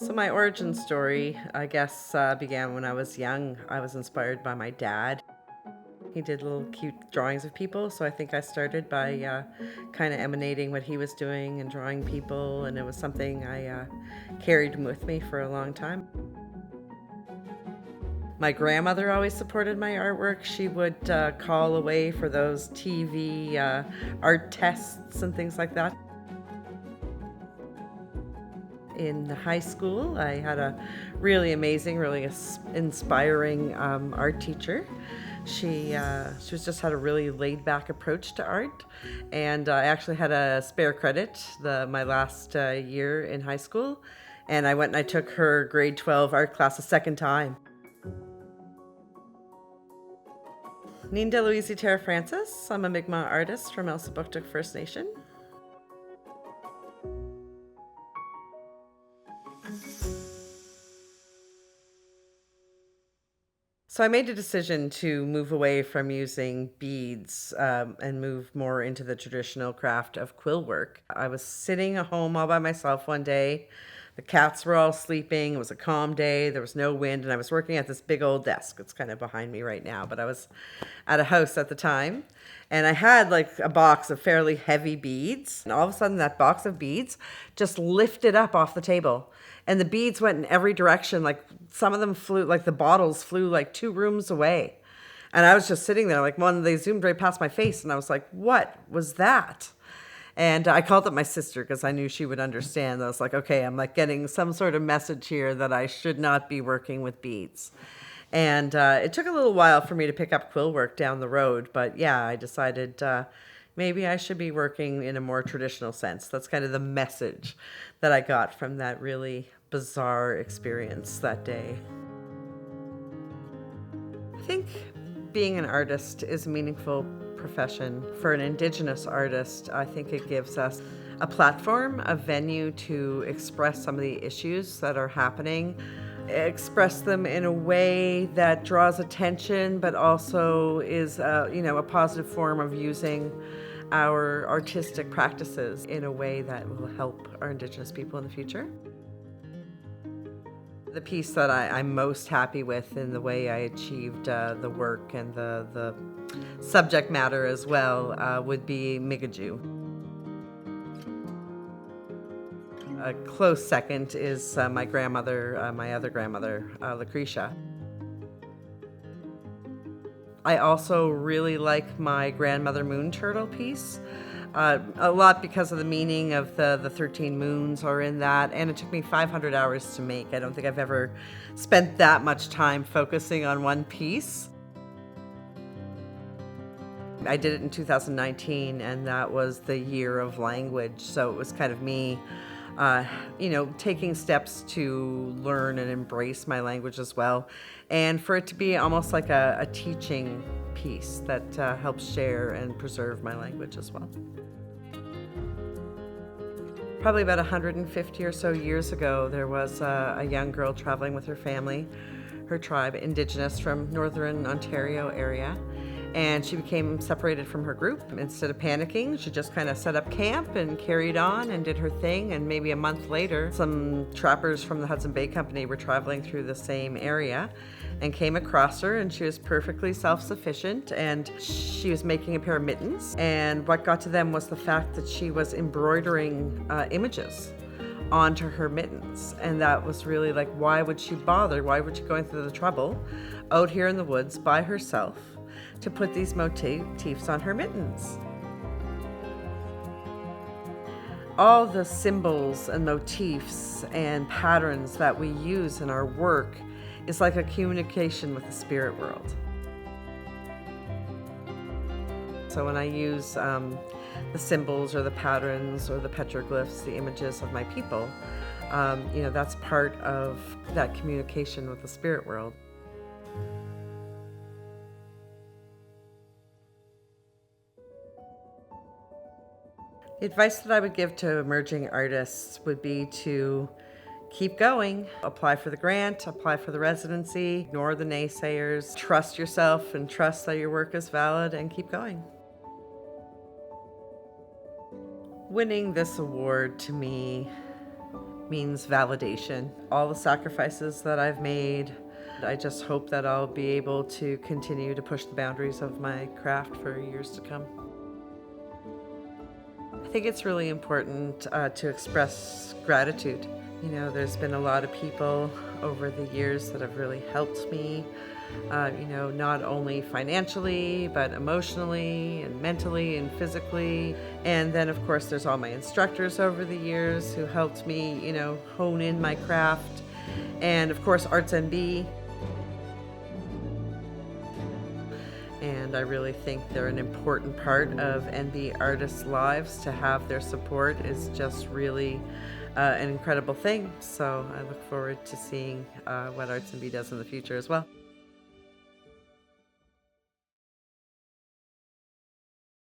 So my origin story, I guess, began when I was young. I was inspired by my dad. He did little cute drawings of people, so I think I started by kind of emanating what he was doing and drawing people, and it was something I carried with me for a long time. My grandmother always supported my artwork. She would call away for those TV art tests and things like that. In high school, I had a really amazing, really inspiring art teacher. She just had a really laid-back approach to art, and I actually had a spare credit my last year in high school, and I went and I took her grade 12 art class a second time. Ninda Louise Terra Francis. I'm a Mi'kmaq artist from Elsipogtog First Nation. So I made a decision to move away from using beads and move more into the traditional craft of quill work. I was sitting at home all by myself one day. The cats were all sleeping. It was a calm day. There was no wind, and I was working at this big old desk. It's kind of behind me right now, but I was at a house at the time, and I had like a box of fairly heavy beads, and all of a sudden that box of beads just lifted up off the table, and the beads went in every direction. Like some of them flew, like the bottles flew like 2 rooms away, and I was just sitting there like they zoomed right past my face, and I was like, what was that? And I called up my sister because I knew she would understand. I was like, okay, I'm like getting some sort of message here that I should not be working with beads. And it took a little while for me to pick up quill work down the road. But yeah, I decided maybe I should be working in a more traditional sense. That's kind of the message that I got from that really bizarre experience that day. I think being an artist is a meaningful profession. For an Indigenous artist, I think it gives us a platform, a venue to express some of the issues that are happening, express them in a way that draws attention, but also is a positive form of using our artistic practices in a way that will help our Indigenous people in the future. The piece that I'm most happy with in the way I achieved the work and the subject matter as well would be Mi'kaju. A close second is my grandmother, my other grandmother, Lucretia. I also really like my grandmother moon turtle piece. A lot because of the meaning of the 13 moons are in that, and it took me 500 hours to make. I don't think I've ever spent that much time focusing on one piece. I did it in 2019, and that was the year of language, so it was kind of me taking steps to learn and embrace my language as well, and for it to be almost like a teaching piece that helps share and preserve my language as well. Probably about 150 or so years ago, there was a young girl traveling with her family, her tribe, Indigenous from Northern Ontario area, and she became separated from her group. Instead of panicking, she just kind of set up camp and carried on and did her thing. And maybe a month later, some trappers from the Hudson Bay Company were traveling through the same area and came across her, and she was perfectly self-sufficient, and she was making a pair of mittens. And what got to them was the fact that she was embroidering images onto her mittens, and that was really like, why would she bother? Why would she go through the trouble out here in the woods by herself to put these motifs on her mittens? All the symbols and motifs and patterns that we use in our work is like a communication with the spirit world. So when I use the symbols or the patterns or the petroglyphs, the images of my people, that's part of that communication with the spirit world. The advice that I would give to emerging artists would be to keep going, apply for the grant, apply for the residency, ignore the naysayers, trust yourself and trust that your work is valid, and keep going. Winning this award to me means validation. All the sacrifices that I've made, I just hope that I'll be able to continue to push the boundaries of my craft for years to come. I think it's really important to express gratitude. You know, there's been a lot of people over the years that have really helped me, not only financially, but emotionally and mentally and physically. And then, of course, there's all my instructors over the years who helped me, hone in my craft. And, of course, Arts NB. And I really think they're an important part of NB artists' lives. To have their support is just really an incredible thing. So I look forward to seeing what Arts NB does in the future as well.